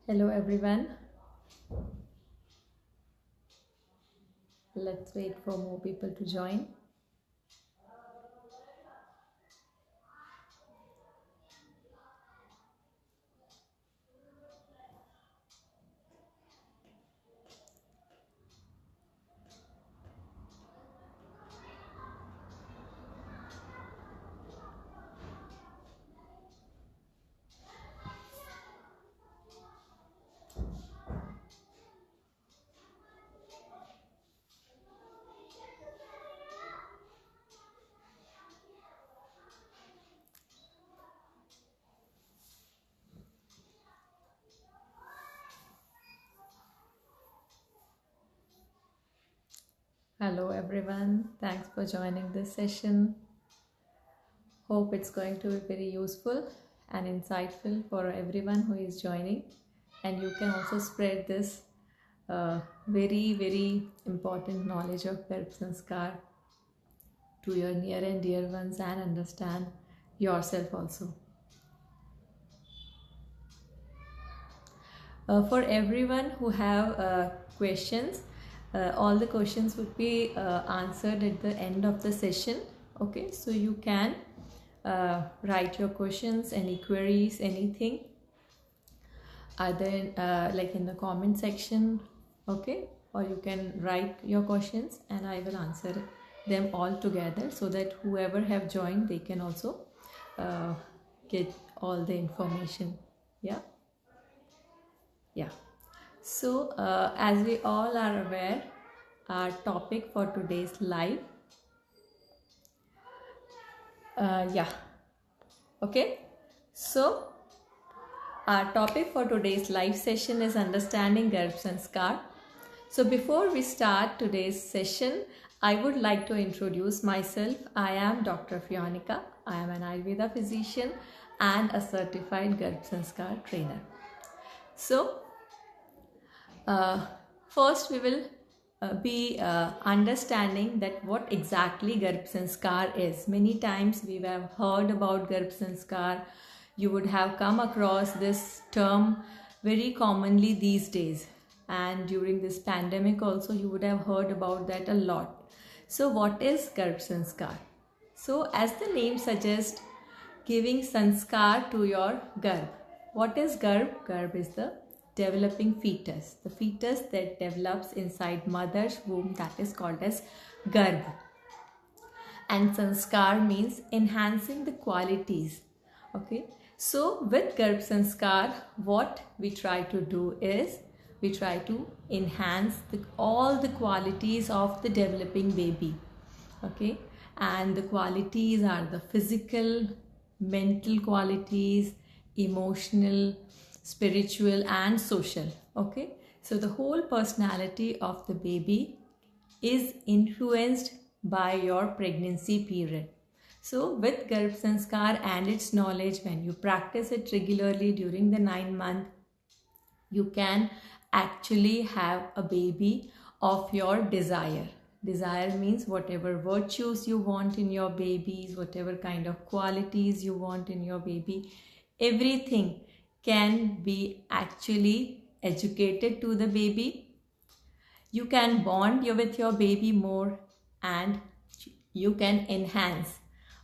Hello everyone. Let's wait for more people to join. Hello everyone. Thanks for joining this session. Hope it's going to be very useful and insightful for everyone who is joining. And you can also spread this very important knowledge of Garb Sanskar to your near and dear ones and understand yourself also. For everyone who have questions, all the questions would be answered at the end of the session. Okay, so you can write your questions, any queries, anything, either like in the comment section. Okay, or you can write your questions and I will answer them all together, so that whoever have joined, they can also get all the information. Yeah. So as we all are aware, our topic for today's live, okay, so our topic for today's live session is understanding Garb Sanskar. So before we start today's session, I would like to introduce myself. I am Dr. Fionica. I am an Ayurveda physician and a certified Garb Sanskar trainer. So first we will be understanding that what exactly Garb Sanskar is. Many times we have heard about Garb Sanskar. You would have come across this term very commonly these days, and during this pandemic also you would have heard about that a lot. So what is Garb Sanskar? So as the name suggests, giving sanskar to your garb. What is garb? Garb is the developing fetus. The fetus that develops inside mother's womb, that is called as garb. And sanskar means enhancing the qualities. Okay. So with garb sanskar, what we try to do is we try to enhance all the qualities of the developing baby. Okay. And the qualities are the physical, mental qualities, emotional, spiritual and social. Okay, so the whole personality of the baby is influenced by your pregnancy period. So with Garb Sanskar and its knowledge, when you practice it regularly during the 9 month, you can actually have a baby of your desire. Desire means whatever virtues you want in your babies, whatever kind of qualities you want in your baby, everything can be actually educated to the baby. You can bond with your baby more and you can enhance.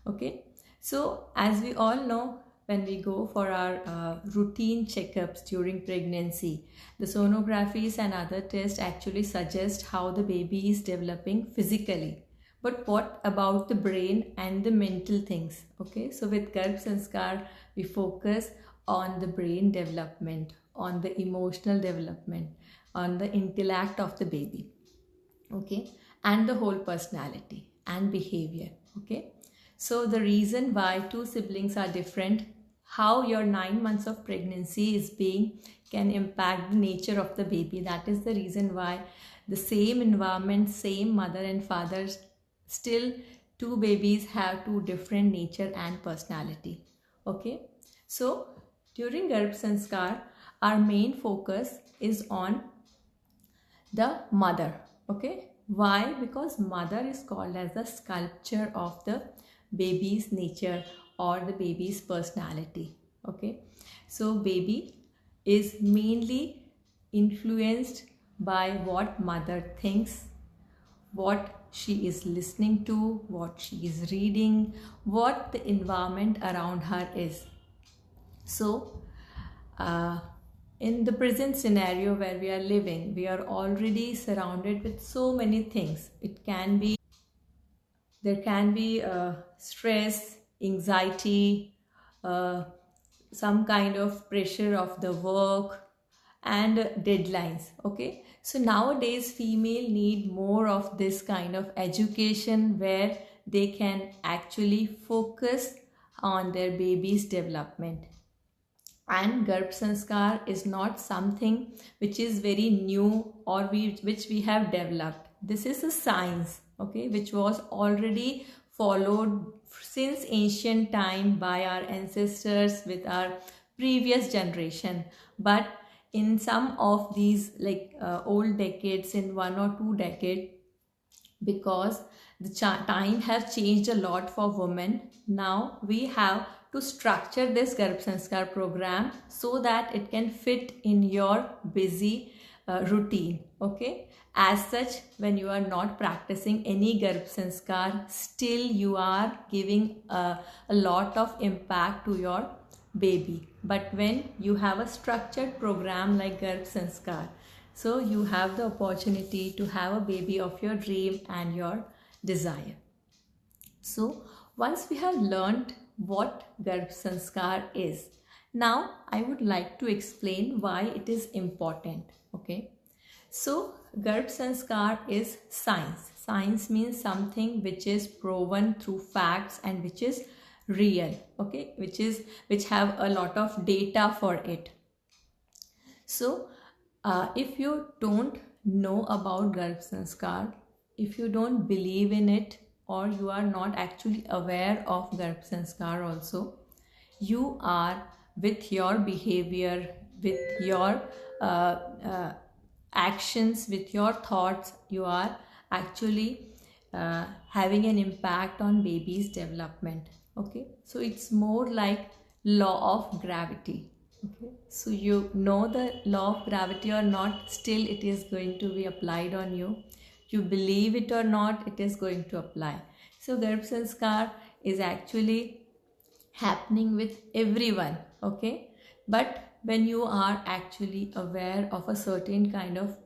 Okay, so as we all know, when we go for our routine checkups during pregnancy, the sonographies and other tests actually suggest how the baby is developing physically. But what about the brain and the mental things? Okay, so with Garb Sanskar, we focus on the brain development, on the emotional development, on the intellect of the baby. Okay, and the whole personality and behavior. Okay, so the reason why two siblings are different, how your 9 months of pregnancy is being, can impact the nature of the baby. That is the reason why the same environment, same mother and father, still two babies have two different nature and personality. Okay, so during Garb Sanskar, our main focus is on the mother. Okay, why? Because mother is called as the sculpture of the baby's nature or the baby's personality. Okay, so baby is mainly influenced by what mother thinks, what she is listening to, what she is reading, what the environment around her is. So, uh, in the present scenario where we are living, we are already surrounded with so many things. There can be stress, anxiety, uh, some kind of pressure of the work and deadlines. Okay, so nowadays female need more of this kind of education where they can actually focus on their baby's development. And Garbh Sanskar is not something which is very new or which we have developed. This is a science, okay, which was already followed since ancient time by our ancestors with our previous generation. But in some of these old decades, in 1 or 2 decades, because the time have changed a lot for women. Now we have to structure this Garbh Sanskar program so that it can fit in your busy routine. Okay, as such, when you are not practicing any Garbh Sanskar, still you are giving a lot of impact to your baby. But when you have a structured program like Garbh Sanskar, so you have the opportunity to have a baby of your dream and your desire. So once we have learned what Garbh Sanskar is, now I would like to explain why it is important. Okay, so Garbh Sanskar is science. Science means something which is proven through facts and which is real. Okay, which have a lot of data for it. So if you don't know about Garbh Sanskar, if you don't believe in it, or you are not actually aware of Garbh Sanskar also, you are with your behavior, with your actions, with your thoughts, you are actually having an impact on baby's development. Okay, so it's more like law of gravity. Okay, so you know the law of gravity or not, still it is going to be applied on you. You believe it or not, it is going to apply. So Garbh Sanskar is actually happening with everyone. Okay, but when you are actually aware of a certain kind of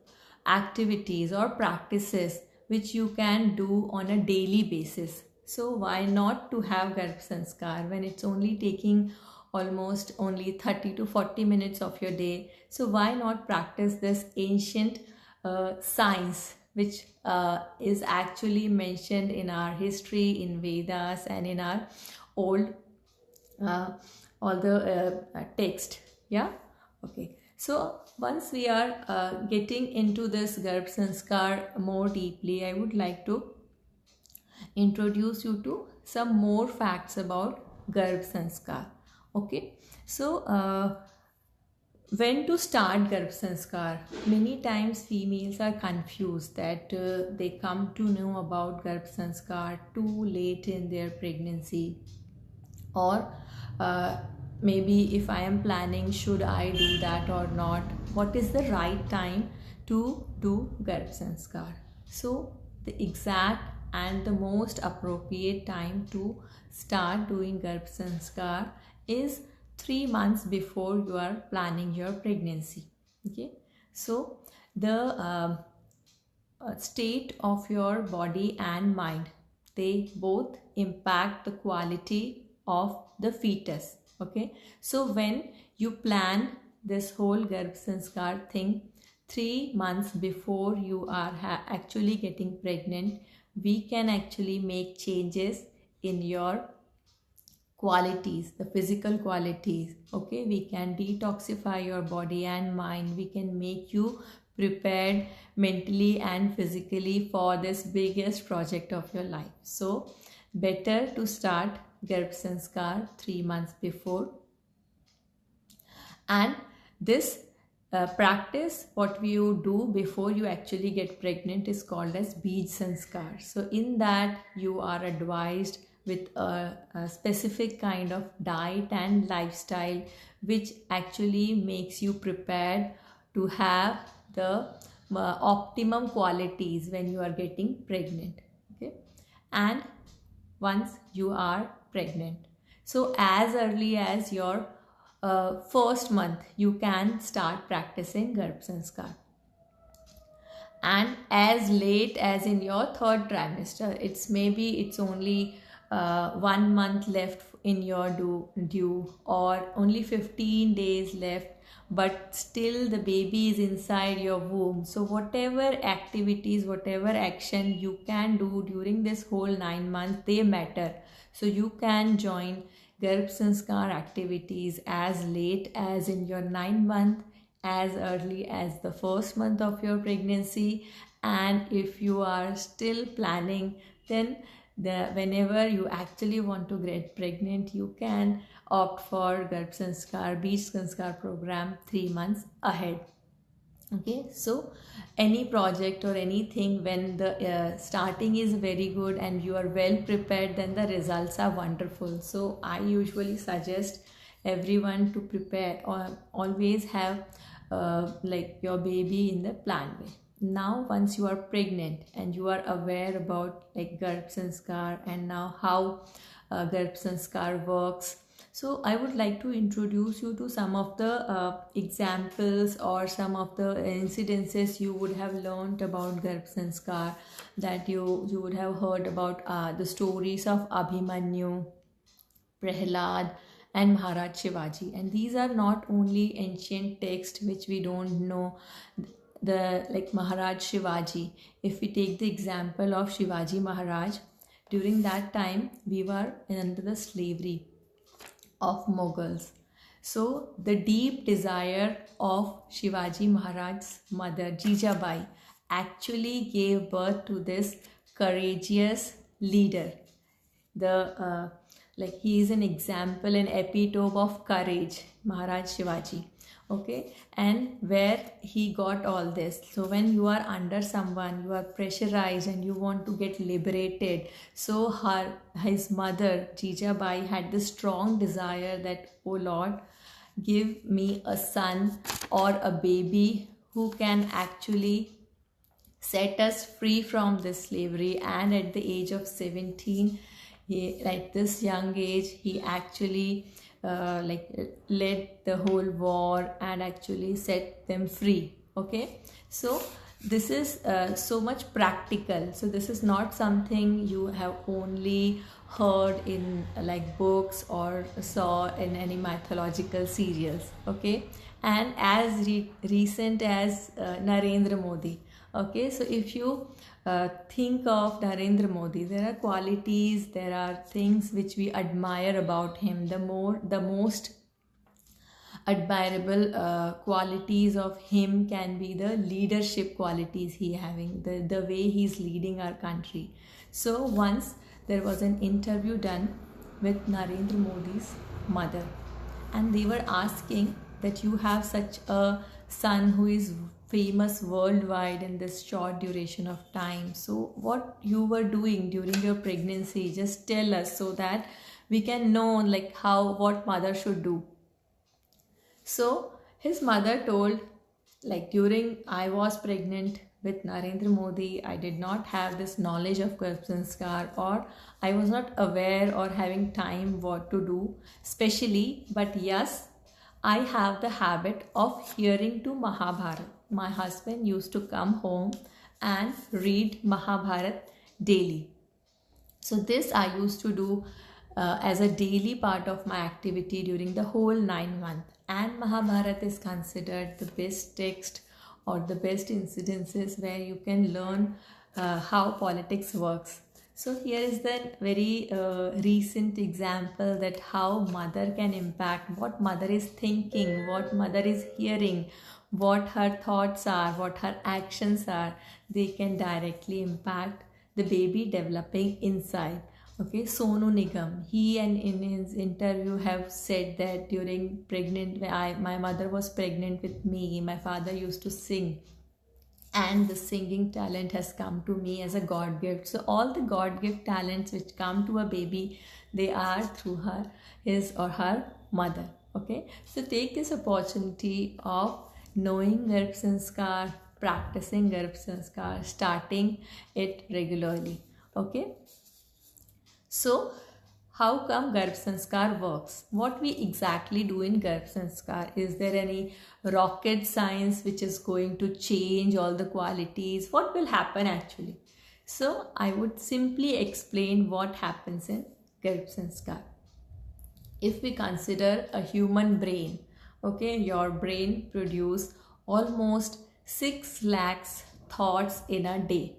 activities or practices which you can do on a daily basis, so why not to have Garbh Sanskar when it's only taking almost only 30 to 40 minutes of your day? So why not practice this ancient science which is actually mentioned in our history, in Vedas, and in our old all the text. Yeah, okay. So once we are getting into this Garbh Sanskar more deeply, I would like to introduce you to some more facts about Garbh Sanskar. Okay, so when to start Garbh Sanskar? Many times females are confused that they come to know about Garbh Sanskar too late in their pregnancy, or maybe if I am planning, should I do that or not? What is the right time to do Garbh Sanskar? So the exact and the most appropriate time to start doing Garbh Sanskar is 3 months before you are planning your pregnancy. Okay, so the state of your body and mind, they both impact the quality of the fetus. Okay, so when you plan this whole Garbh Sanskar thing 3 months before you are actually getting pregnant, we can actually make changes in your qualities, the physical qualities. Okay, we can detoxify your body and mind. We can make you prepared mentally and physically for this biggest project of your life. So better to start Garbh Sanskar 3 months before. And this practice, what you do before you actually get pregnant, is called as Bij Sanskar. So in that you are advised with a specific kind of diet and lifestyle which actually makes you prepared to have the optimum qualities when you are getting pregnant. Okay, and once you are pregnant, so as early as your first month you can start practicing Garbh Sanskar, and as late as in your third trimester, it's only 1 month left in your due, or only 15 days left, but still the baby is inside your womb. So whatever activities, whatever action you can do during this whole 9 months, they matter. So you can join Garbh Sanskar activities as late as in your 9 month, as early as the first month of your pregnancy. And if you are still planning, then whenever you actually want to get pregnant, you can opt for Garbh Sanskar, Bij Sanskar program 3 months ahead. Okay, so any project or anything, when the starting is very good and you are well prepared, then the results are wonderful. So I usually suggest everyone to prepare or always have like your baby in the planned way. Now once you are pregnant and you are aware about like Garbh Sanskar and now how Garbh Sanskar works, so I would like to introduce you to some of the examples or some of the incidences you would have learned about Garbh Sanskar, that you would have heard about the stories of Abhimanyu, Prahlad, and Maharaj Shivaji. And these are not only ancient texts which we don't know. The like Maharaj Shivaji, if we take the example of Shivaji Maharaj, during that time we were under the slavery of Mughals. So the deep desire of Shivaji Maharaj's mother Jijabai actually gave birth to this courageous leader. The like he is an example, an epitome of courage, Maharaj Shivaji. Okay, and where he got all this. So when you are under someone, you are pressurized and you want to get liberated, so his mother Jijabai had this strong desire that, oh Lord, give me a son or a baby who can actually set us free from this slavery. And at the age of 17, he, like this young age, he actually led the whole war and actually set them free. Okay, so this is so much practical. So this is not something you have only heard in like books or saw in any mythological serials. Okay, and as recent as Narendra Modi. Okay, so if you think of Narendra Modi, there are qualities, there are things which we admire about him. The most admirable qualities of him can be the leadership qualities he having, the way he's leading our country. So once there was an interview done with Narendra Modi's mother, and they were asking that you have such a son who is famous worldwide in this short duration of time, so what you were doing during your pregnancy, just tell us so that we can know like what mother should do. So his mother told, like, during I was pregnant with Narendra Modi, I did not have this knowledge of Garbh Sanskar, or I was not aware or having time what to do specially, but yes, I have the habit of hearing to Mahabharata. My husband used to come home and read Mahabharata daily. So this I used to do as a daily part of my activity during the whole 9 months. And Mahabharata is considered the best text or the best incidences where you can learn how politics works. So here is the very recent example that how mother can impact, what mother is thinking, what mother is hearing, what her thoughts are, what her actions are. They can directly impact the baby developing inside. Okay, Sonu Nigam, he and in his interview have said that during my mother was pregnant with me, my father used to sing. and the singing talent has come to me as a God gift. So all the God gift talents which come to a baby, they are through his or her mother. Okay, so take this opportunity of knowing Garbh Sanskar, practicing Garbh Sanskar, starting it regularly. Okay, so how come Garbh Sanskar works? What we exactly do in Garbh Sanskar? Is there any rocket science which is going to change all the qualities? What will happen actually? So I would simply explain what happens in Garbh Sanskar. If we consider a human brain, okay, your brain produces almost 6 lakhs thoughts in a day.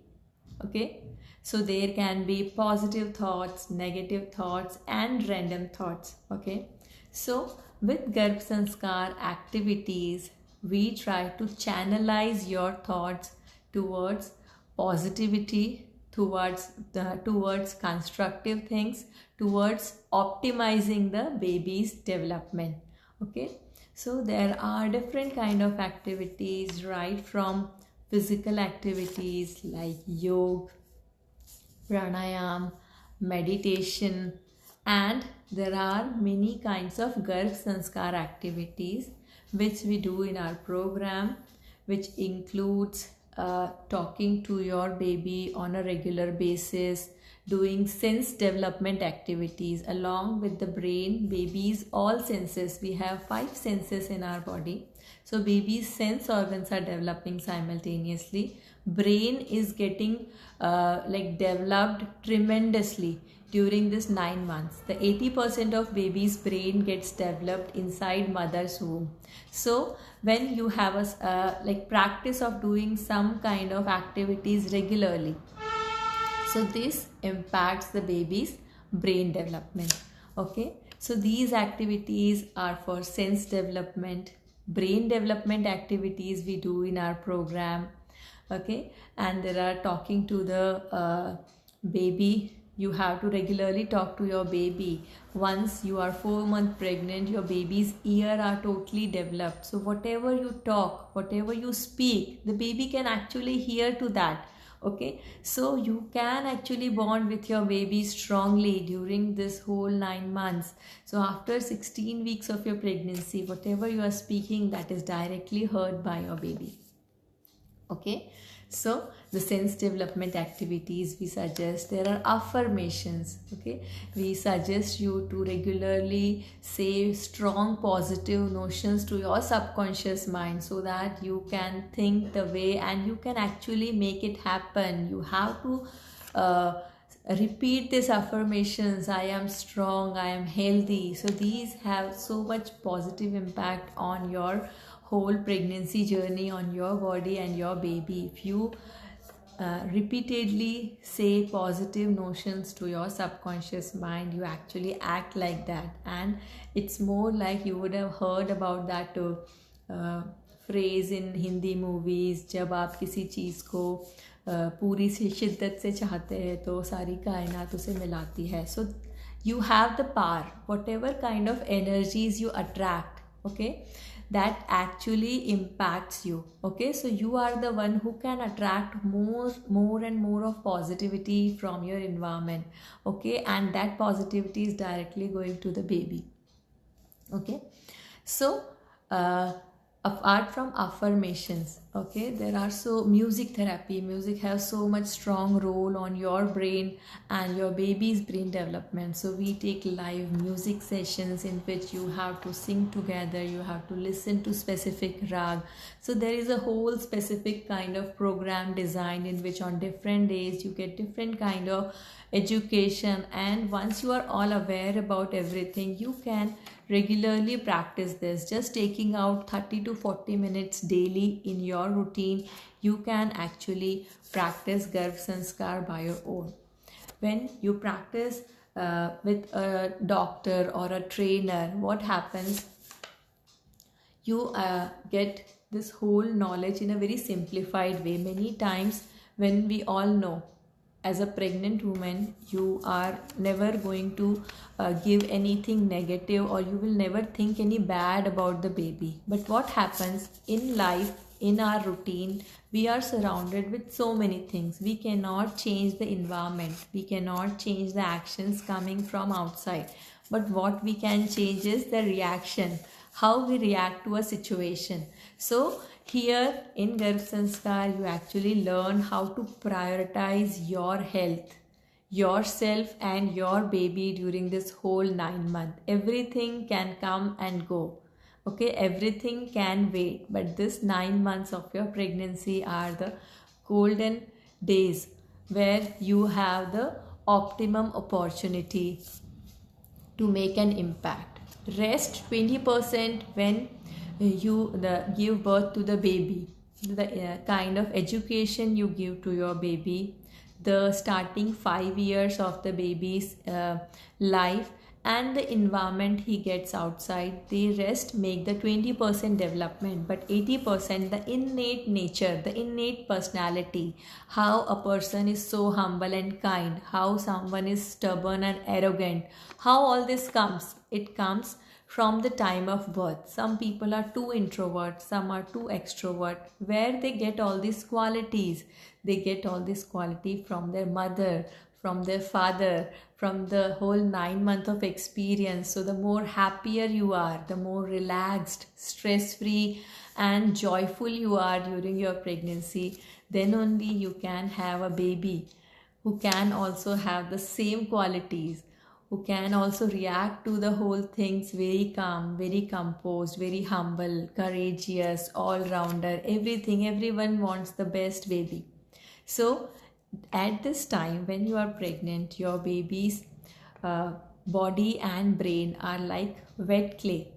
Okay, so there can be positive thoughts, negative thoughts, and random thoughts. Okay, so with Garbh Sanskar activities, we try to channelize your thoughts towards positivity, towards constructive things, towards optimizing the baby's development. Okay, so there are different kind of activities, right from physical activities like yoga, pranayam, meditation, and there are many kinds of Garbh Sanskar activities which we do in our program, which includes talking to your baby on a regular basis, doing sense development activities along with the brain. Babies, all senses, we have 5 senses in our body, so baby's sense organs are developing simultaneously. Brain is getting developed tremendously during this 9 months. The 80% of baby's brain gets developed inside mother's womb. So when you have a practice of doing some kind of activities regularly, so this impacts the baby's brain development. Okay, so these activities are for sense development. Brain development activities we do in our program. Okay, and there are talking to the baby. You have to regularly talk to your baby. Once you are 4 months pregnant, your baby's ear are totally developed, so whatever you talk, whatever you speak, the baby can actually hear to that. Okay, so you can actually bond with your baby strongly during this whole 9 months. So after 16 weeks of your pregnancy, whatever you are speaking, that is directly heard by your baby. Okay, so the sense development activities we suggest, there are affirmations. Okay, we suggest you to regularly say strong positive notions to your subconscious mind so that you can think the way and you can actually make it happen. You have to repeat these affirmations: I am strong, I am healthy. So these have so much positive impact on your whole pregnancy journey, on your body and your baby. If you repeatedly say positive notions to your subconscious mind, you actually act like that, and it's more like you would have heard about that phrase in Hindi movies, जब आप किसी चीज़ को पूरी से शिद्दत से चाहते हैं तो सारी कायनात उसे मिलाती है. So you have the power, whatever kind of energies you attract, okay, that actually impacts you. Okay, so you are the one who can attract more and more of positivity from your environment. Okay, and that positivity is directly going to the baby. Okay, so apart from affirmations, okay, there are so music therapy. Music has so much strong role on your brain and your baby's brain development. So we take live music sessions in which you have to sing together, you have to listen to specific rag. So there is a whole specific kind of program design in which on different days you get different kind of education, and once you are all aware about everything, you can regularly practice this. Just taking out 30 to 40 minutes daily in your routine, you can actually practice Garbh Sanskar by your own. When you practice with a doctor or a trainer, what happens? You get this whole knowledge in a very simplified way. Many times when we all know, as a pregnant woman, you are never going to give anything negative, or you will never think any bad about the baby. But what happens in life, in our routine, we are surrounded with so many things. We cannot change the environment, we cannot change the actions coming from outside, but what we can change is the reaction, how we react to a situation. So here in Garb Sanskar, you actually learn how to prioritize your health, yourself and your baby during this whole 9 months. Everything can come and go. Okay, everything can wait, but this 9 months of your pregnancy are the golden days where you have the optimum opportunity to make an impact. Rest 20% when you give birth to the baby, the kind of education you give to your baby, the starting 5 years of the baby's life, and the environment he gets outside. The rest make the 20% development, but 80% the innate nature, the innate personality, how a person is so humble and kind, how someone is stubborn and arrogant, how all this comes. It comes from the time of birth. Some people are too introvert, some are too extrovert. Where they get all these qualities? They get all this quality from their mother, from their father, from the whole 9 months of experience. So the more happier you are, the more relaxed, stress-free and joyful you are during your pregnancy, then only you can have a baby who can also have the same qualities, who can also react to the whole things very calm, very composed, very humble, courageous, all-rounder, everything. Everyone wants the best baby. So at this time when you are pregnant, your baby's body and brain are like wet clay.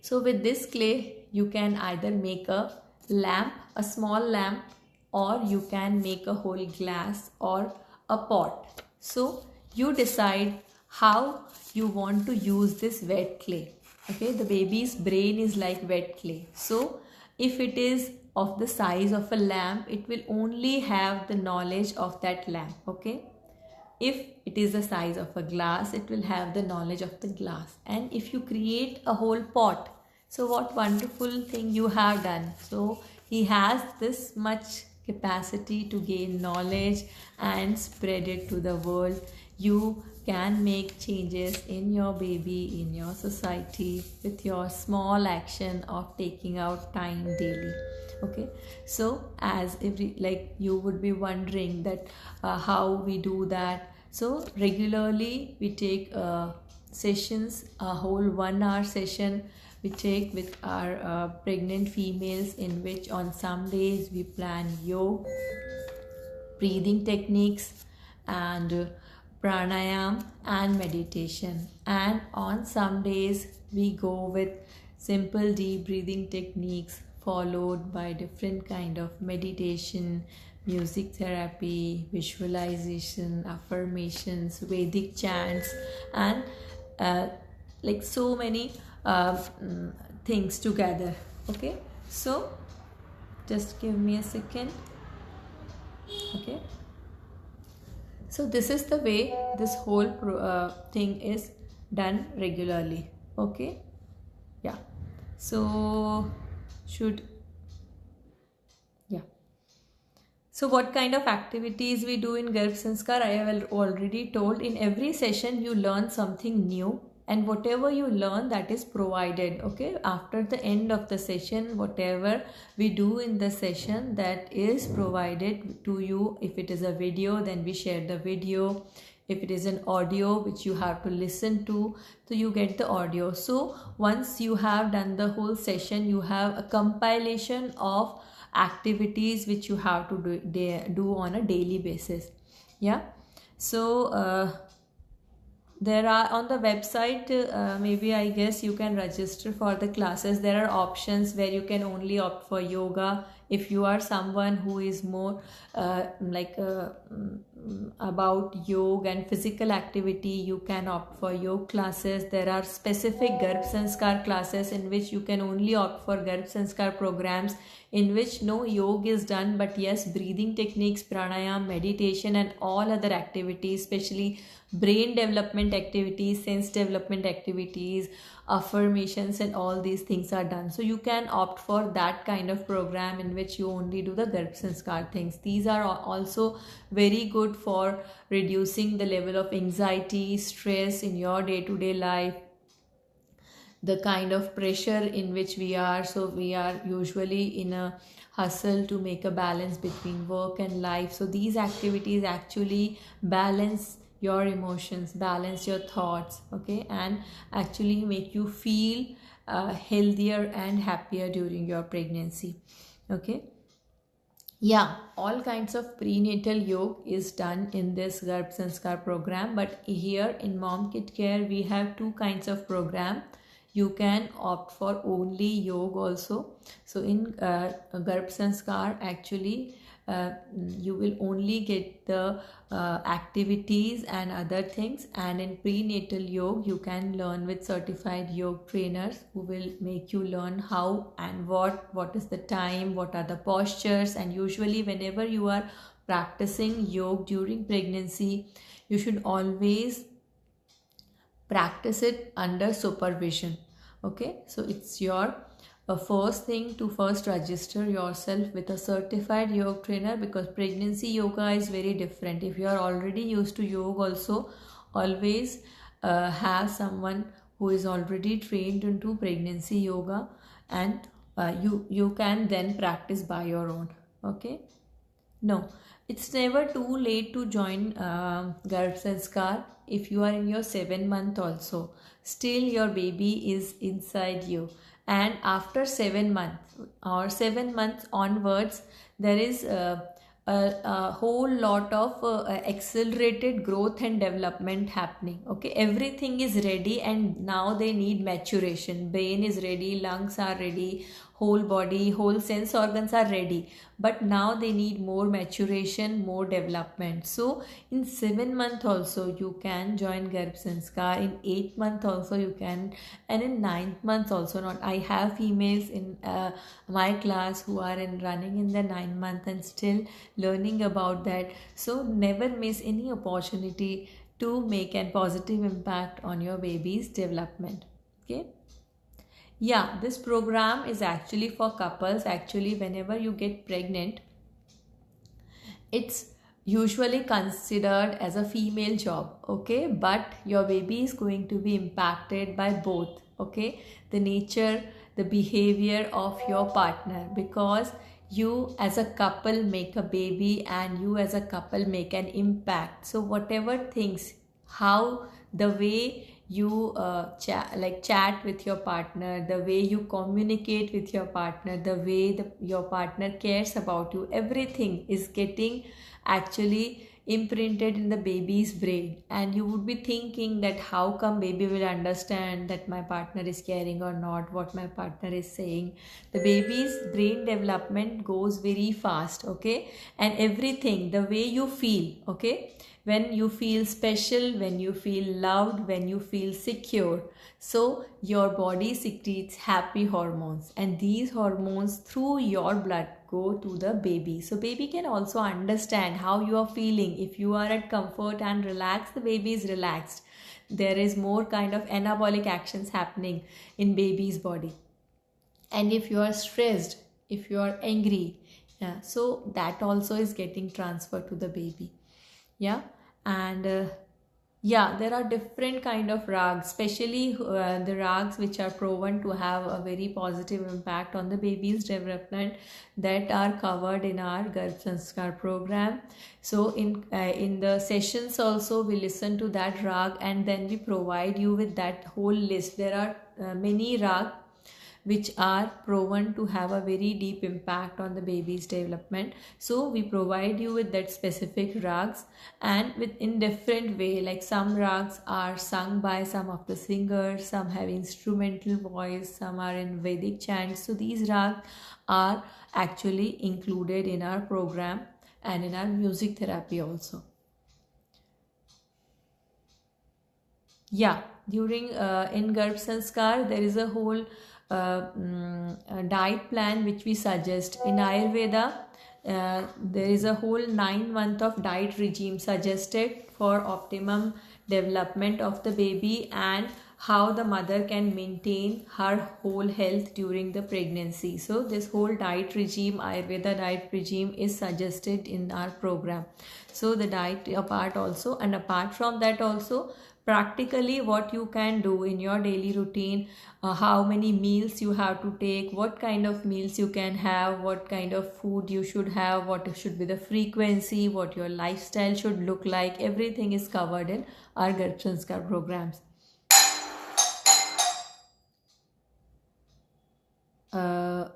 So with this clay, you can either make a lamp, a small lamp, or you can make a whole glass or a pot. So you decide how you want to use this wet clay. Okay, the baby's brain is like wet clay. So if it is of the size of a lamp, it will only have the knowledge of that lamp. Okay, if it is the size of a glass, it will have the knowledge of the glass. And if you create a whole pot, so what wonderful thing you have done. So he has this much capacity to gain knowledge and spread it to the world. You can make changes in your baby, in your society, with your small action of taking out time daily. Okay, so as every, like, you would be wondering that how we do that. So regularly we take sessions, a whole 1 hour session we take with our pregnant females, in which on some days we plan yoga, breathing techniques, and pranayam and meditation. And on some days we go with simple deep breathing techniques followed by different kind of meditation, music therapy, visualization, affirmations, Vedic chants, and like so many things together. Okay, so just give me a second. Okay, so this is the way this whole thing is done regularly. Okay, yeah, so so what kind of activities we do in Garb Sanskar, I have already told. In every session you learn something new, and whatever you learn, that is provided. Okay, after the end of the session, whatever we do in the session, that is provided to you. If it is a video, then we share the video. If it is an audio which you have to listen to, so you get the audio. So once you have done the whole session, you have a compilation of activities which you have to do on a daily basis. Yeah, so there are on the website, maybe I guess you can register for the classes. There are options where you can only opt for yoga, If you are someone who is more about yoga and physical activity, you can opt for yoga classes. There are specific Garbh Sanskar classes in which you can only opt for Garbh Sanskar programs in which no yoga is done, but yes, breathing techniques, pranayam, meditation, and all other activities, especially brain development activities, sense development activities, affirmations, and all these things are done. So you can opt for that kind of program in which you only do the Garbh Sanskar things. These are also very good for reducing the level of anxiety, stress in your day-to-day life, the kind of pressure in which we are. So we are usually in a hustle to make a balance between work and life. So these activities actually balance your emotions, balance your thoughts, okay, and actually make you feel healthier and happier during your pregnancy, okay. Yeah, all kinds of prenatal yoga is done in this Garbh Sanskar program, but here in Mom Kit Care we have two kinds of program. You can opt for only yoga also. So in Garbh Sanskar, actually you will only get the activities and other things, and in prenatal yoga you can learn with certified yoga trainers who will make you learn how and what is the time, what are the postures. And usually whenever you are practicing yoga during pregnancy, you should always practice it under supervision, okay. So it's your first thing to first register yourself with a certified yoga trainer, because pregnancy yoga is very different. If you are already used to yoga also, always have someone who is already trained into pregnancy yoga, and you can then practice by your own, okay. No, it's never too late to join Garbh Sanskar. If you are in your 7th month also, still your baby is inside you. And after 7 months or 7 months onwards, there is a whole lot of accelerated growth and development happening, okay. Everything is ready, and now they need maturation. Brain is ready, lungs are ready, whole body, whole sense organs are ready, but now they need more maturation, more development. So in 7th month also you can join Garbh Sanskar, in 8th month also you can, and in 9th month also. Not, I have females in my class who are running in the 9th month and still learning about that. So never miss any opportunity to make a positive impact on your baby's development, okay. Yeah, this program is actually for couples. Actually, whenever you get pregnant, it's usually considered as a female job, okay, but your baby is going to be impacted by both, okay, the nature, the behavior of your partner, because you as a couple make a baby and you as a couple make an impact. So whatever things, how the way you chat with your partner, the way you communicate with your partner, the way your partner cares about you, everything is getting actually imprinted in the baby's brain. And you would be thinking that how come baby will understand that my partner is caring or not, what my partner is saying. The baby's brain development goes very fast, okay, and everything, the way you feel, okay, when you feel special, when you feel loved, when you feel secure, so your body secretes happy hormones, and these hormones through your blood go to the baby. So baby can also understand how you are feeling. If you are at comfort and relaxed, the baby is relaxed. There is more kind of anabolic actions happening in baby's body. And if you are stressed, if you are angry, yeah, so that also is getting transferred to the baby, yeah. And yeah, there are different kind of rags, especially the rags which are proven to have a very positive impact on the baby's development, that are covered in our Garbh Sanskar program. So in the sessions also we listen to that rag, and then we provide you with that whole list. There are many rag which are proven to have a very deep impact on the baby's development. So we provide you with that specific rags, and in different way, like some rags are sung by some of the singers, some have instrumental voice, some are in Vedic chants. So these rags are actually included in our program and in our music therapy also. Yeah, during in Garb Sanskar, there is a whole diet plan which we suggest. In Ayurveda, there is a whole 9 month of diet regime suggested for optimum development of the baby and how the mother can maintain her whole health during the pregnancy. So this whole diet regime, Ayurveda diet regime, is suggested in our program. So the diet apart also, and apart from that also, practically what you can do in your daily routine, how many meals you have to take, what kind of meals you can have, what kind of food you should have, what should be the frequency, what your lifestyle should look like, everything is covered in our Garb Sanskar programs.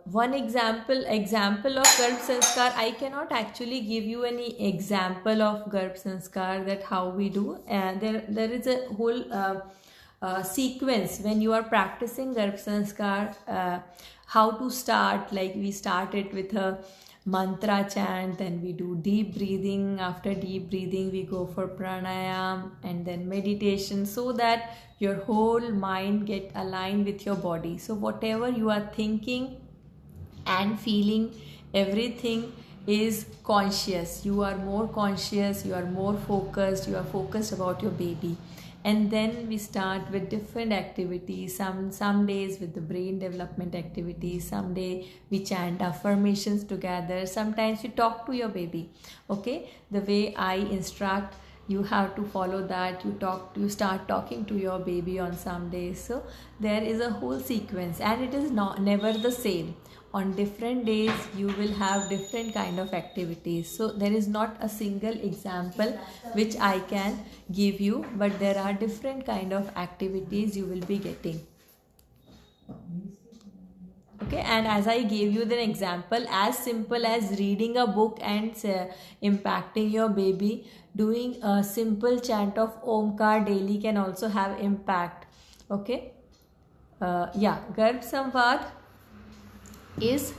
One example of Garb Sanskar, I cannot actually give you any example of Garb Sanskar, that how we do. There is a whole sequence when you are practicing Garb Sanskar, how to start. Like we start it with a mantra chant, then we do deep breathing. After deep breathing, we go for pranayam and then meditation, so that your whole mind get aligned with your body. So whatever you are thinking and feeling, everything is conscious. You are more conscious, you are more focused, you are focused about your baby. And then we start with different activities. Some days with the brain development activities, some day we chant affirmations together, sometimes you talk to your baby. Okay, the way I instruct, you have to follow that. You start talking to your baby on some days. So there is a whole sequence, and it is never the same. On different days you will have different kind of activities. So there is not a single example which I can give you, but there are different kind of activities you will be getting. Okay, and as I gave you the example, as simple as reading a book and impacting your baby, doing a simple chant of Omkar daily can also have impact. Okay, yeah, Garb Samvad is,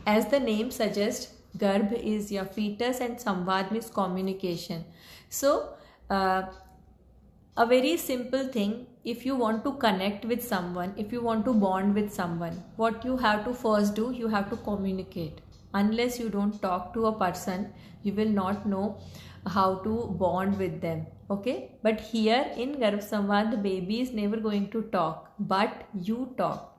as the name suggests, Garb is your fetus and Samvad means communication. So a very simple thing, if you want to connect with someone, if you want to bond with someone, what you have to first do, you have to communicate. Unless you don't talk to a person, you will not know how to bond with them. Okay, but here in Garb Samvad, the baby is never going to talk, but you talk.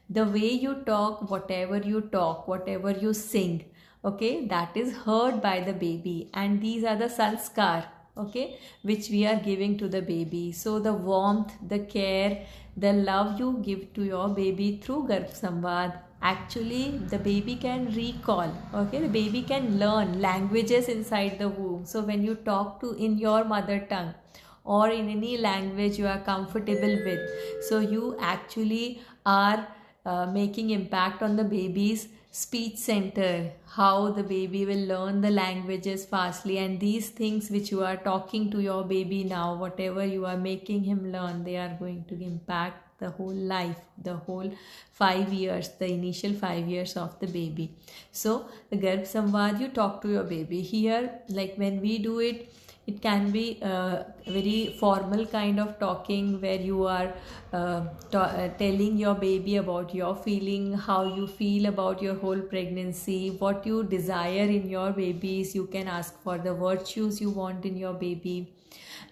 The way you talk, whatever you sing, okay, that is heard by the baby, and these are the sanskar, okay, which we are giving to the baby. So the warmth, the care, the love you give to your baby through Garb Samvad, actually the baby can recall. Okay, the baby can learn languages inside the womb. So when you talk to in your mother tongue or in any language you are comfortable with, so you actually are making impact on the baby's speech center, how the baby will learn the languages fastly. And these things which you are talking to your baby now, whatever you are making him learn, they are going to impact the whole life, the whole 5 years, the initial 5 years of the baby. So the Garb Samvad, you talk to your baby. Here, like when we do it, it can be a very formal kind of talking, where you are telling your baby about your feeling, how you feel about your whole pregnancy, what you desire in your babies. You can ask for the virtues you want in your baby,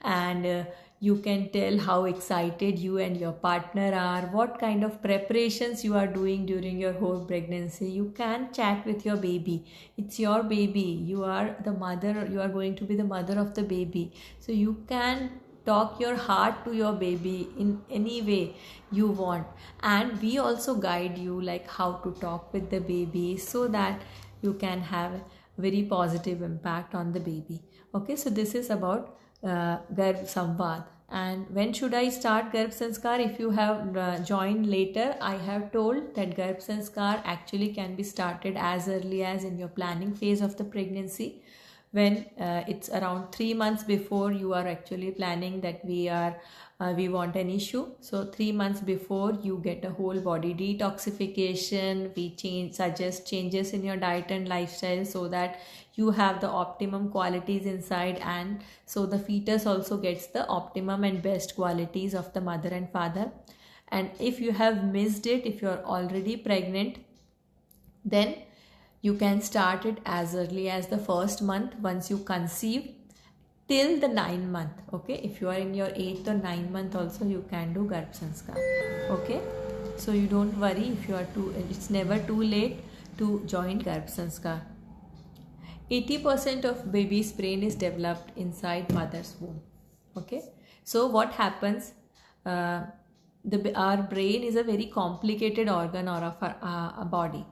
and you can tell how excited you and your partner are, what kind of preparations you are doing during your whole pregnancy. You can chat with your baby. It's your baby. You are the mother. You are going to be the mother of the baby. So you can talk your heart to your baby in any way you want. And we also guide you like how to talk with the baby, so that you can have very positive impact on the baby. Okay, so this is about Garb Samvad. And when should I start Garbh Sanskar? If you have joined later, I have told that Garbh Sanskar actually can be started as early as in your planning phase of the pregnancy, when it's around 3 months before you are actually planning that we want an issue. So 3 months before, you get a whole body detoxification. We suggest changes in your diet and lifestyle so that you have the optimum qualities inside, and so the fetus also gets the optimum and best qualities of the mother and father. And if you have missed it, if you are already pregnant, then you can start it as early as the first month once you conceive, till the 9th month. Okay, if you are in your 8th or 9th month also, you can do Garbh Sanskar. Okay, so you don't worry if you are it's never too late to join Garbh Sanskar. 80% of baby's brain is developed inside mother's womb. Okay, so what happens, our brain is a very complicated organ or of our body.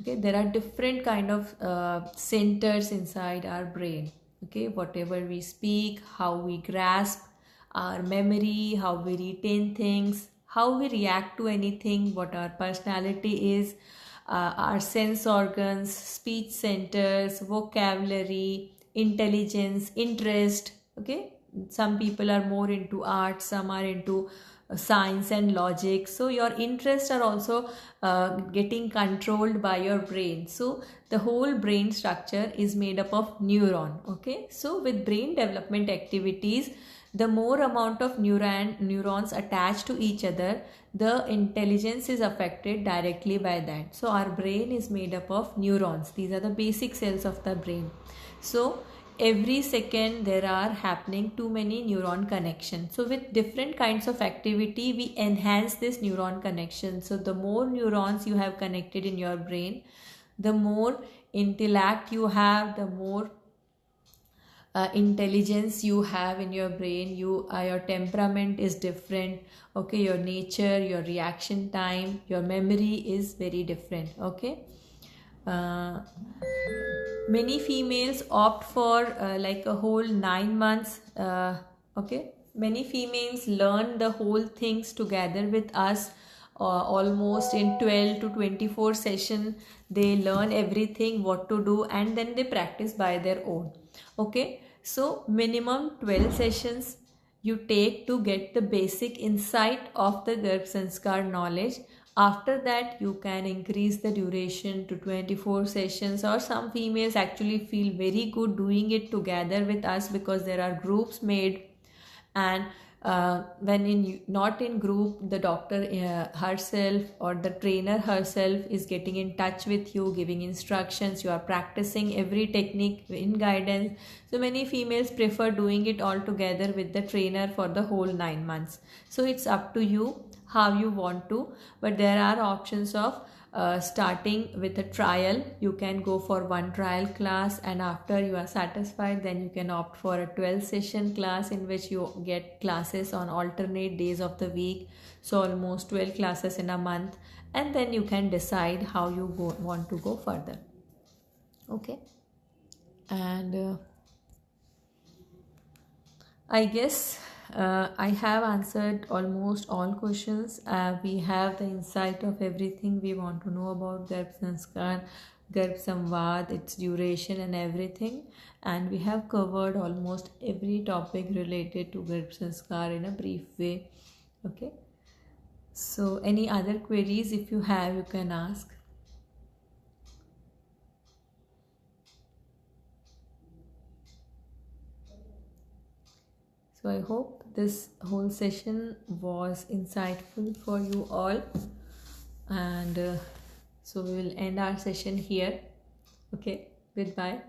Okay, there are different kind of centers inside our brain. Okay, whatever we speak, how we grasp, our memory, how we retain things, how we react to anything, what our personality is, our sense organs, speech centers, vocabulary, intelligence, interest. Okay, some people are more into art, some are into science and logic. So your interests are also getting controlled by your brain. So the whole brain structure is made up of neuron. Okay, so with brain development activities, the more amount of neurons attached to each other, the intelligence is affected directly by that. So our brain is made up of neurons. These are the basic cells of the brain. So every second there are happening too many neuron connections. So with different kinds of activity, we enhance this neuron connection. So the more neurons you have connected in your brain, the more intellect you have, the more intelligence you have in your brain. Your temperament is different. Okay, your nature, your reaction time, your memory is very different. Okay, many females opt for like a whole 9 months. Okay, many females learn the whole things together with us, almost in 12 to 24 session. They learn everything what to do, and then they practice by their own. Okay, so minimum 12 sessions you take to get the basic insight of the Garbh Sanskar knowledge. After that, you can increase the duration to 24 sessions, or some females actually feel very good doing it together with us because there are groups made. And when not in group, the doctor herself or the trainer herself is getting in touch with you, giving instructions. You are practicing every technique in guidance. So many females prefer doing it all together with the trainer for the whole 9 months. So it's up to you how you want to, but there are options of starting with a trial. You can go for one trial class, and after you are satisfied, then you can opt for a 12 session class in which you get classes on alternate days of the week. So almost 12 classes in a month, and then you can decide how you want to go further. Okay, and I guess I have answered almost all questions. We have the insight of everything we want to know about Garbh Sanskar, Garbh Samvad, its duration and everything. And we have covered almost every topic related to Garbh Sanskar in a brief way. Okay. So any other queries, if you have, you can ask. So I hope this whole session was insightful for you all, and so we will end our session here. Okay, goodbye.